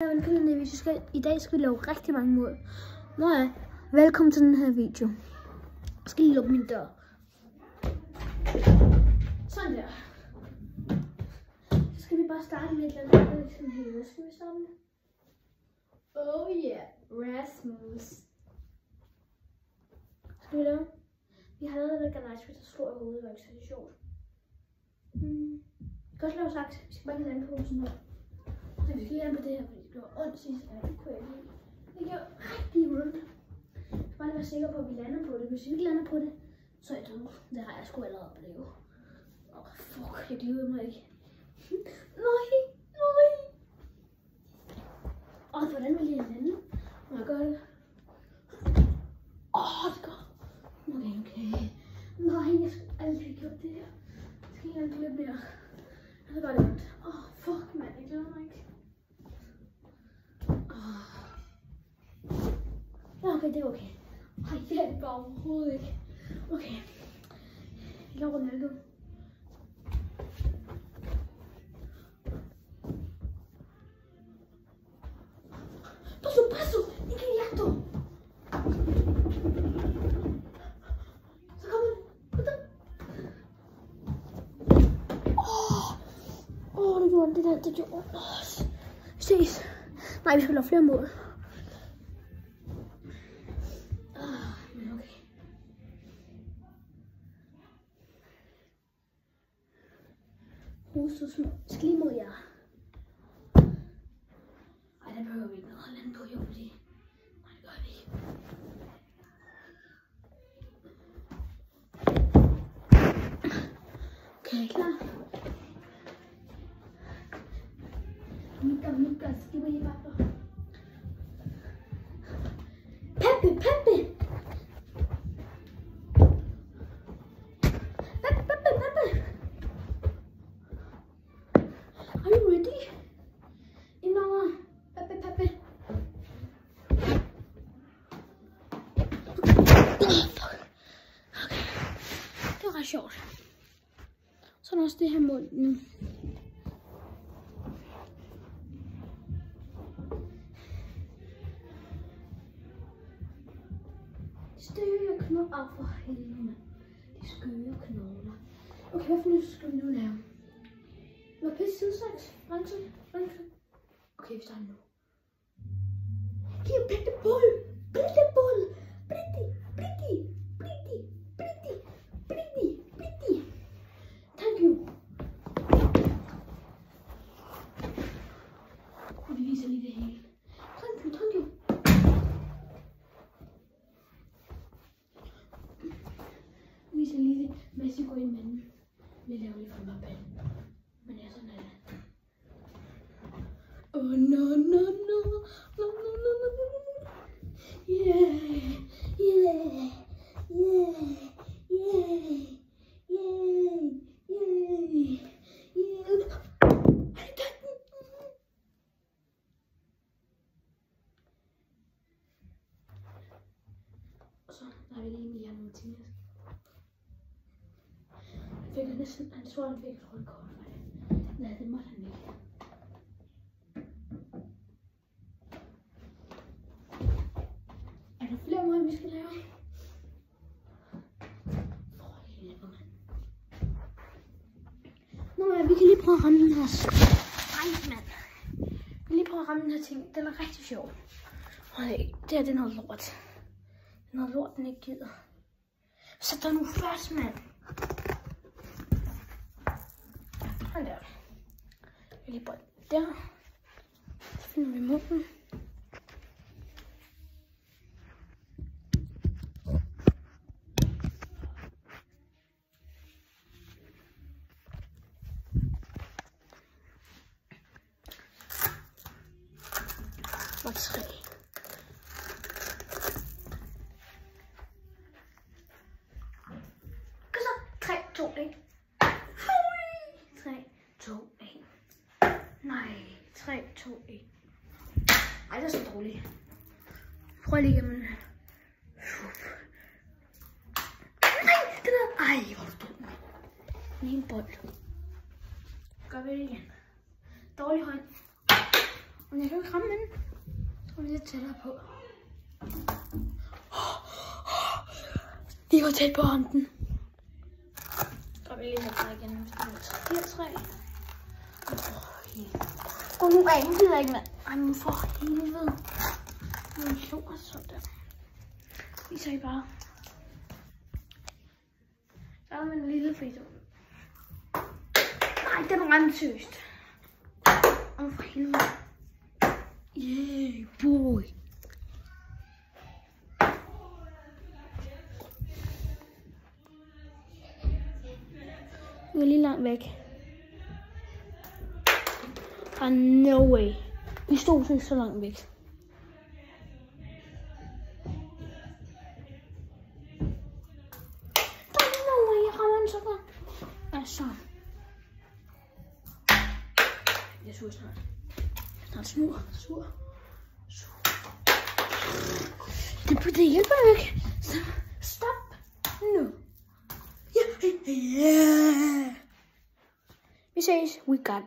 Velkommen til den her video. I dag skal vi lave rigtig mange mål. Velkommen til den her video. Jeg skal lige lukke min dør. Sådan der. Så skal vi bare starte med et eller andet sådan her. Hvad skal vi starte med? Oh yeah, Rasmus. Skal vi lave? Vi har lavet den garage, der slår i hovedet, det var ikke så sjovt. Vi kan også lave saks. Vi skal bare lande på sådan her. Så vi skal lande på det her, fordi det gjorde ondt sidste gang. Det kunne jeg ikke lide. Det gjorde rigtig ondt. Jeg skal bare være sikker på, at vi lander på det. Hvis vi ikke lander på det, så er jeg død. Det har jeg sgu allerede oplevet. Fuck, jeg glæder mig ikke. Nej. Hvordan vil jeg lande? Må jeg gøre det? Det går. Okay. Nej, jeg skulle aldrig have gjort det her. Jeg skal ikke engang glemme mere. Det gør det ondt. Fuck mand, jeg glæder mig ikke. Ja, okay, det er okay. Ej, det er det bare overhovedet ikke. Okay. Jeg laver Ronaldo. Passo! Ikke hjerto! Så kom den. Kom den. Det gjorde det der. Det gjorde ondt. Ses. Nej, vi skal lave flere mål. Men okay. Huset små. Skal lige mod jer. Ej, der behøver vi ikke noget at lande på, jo, fordi... Nej, det gør vi ikke. Okay, klar? Mika, skal vi lige bare... Peppe! Are you ready? Indover. Peppe. Fuck. Okay. Det var ret sjovt. Så er der også det her mål nu. Støge knogler for helvede. De skøre knogler. Okay, hvad for nyt skal vi nu lave? Nå, pisse sidesaks. Branche. Okay, vi starter nu. Giv blittebold. Blitti. Thank you. Og vi viser lige det hele. Thank you. Vi viser lige det, mens vi går ind med den. Vi laver lige for mig bag. Men ja, sådan er det. No. Yeah. Så der er vi lige Emiliano Martinez. Han tror, han fik et rødt kort for det. Nej, det måtte han ikke. Er der flere mål, vi skal lave? Vi kan lige prøve at ramme den her. Ej, mand. Vi kan lige prøve at ramme den her ting. Den er rigtig sjov. Det her det er noget lort. Det er noget lort, den ikke gider. Så der nu først, mand. Sådan der. Jeg lige bolden der. Så finder vi munden. Og 3. Kom så. 3, 2, 1. 3, 2, 1. Nej. 3, 2, 1. Ej, det er så dårligt. Prøv lige igennem. Nej, den er... Ej, hvor er du dum. Lige en bold. Gør vi det igen. Dårlig hånd. Men jeg kan jo ikke ramme den. Så er vi lidt tættere på. De var tæt på hånden. Så vi lige herfra igen, hvis det er 83. Nu er jeg gider ikke, mand. Ej, men for helvede. Nu slår jeg sådan der. Viser I bare. Så er der en lille fritur. Nej, den ramte seriøst. Åh, for helvede. Yeah, boy. Vi er lige langt væk. No way. Vi stod så langt væk. No way, jeg rammer den så godt. Altså. Jeg suger snart. Snart sur. Det hjælper ikke. Stop nu. Yeah. Vi ses. We got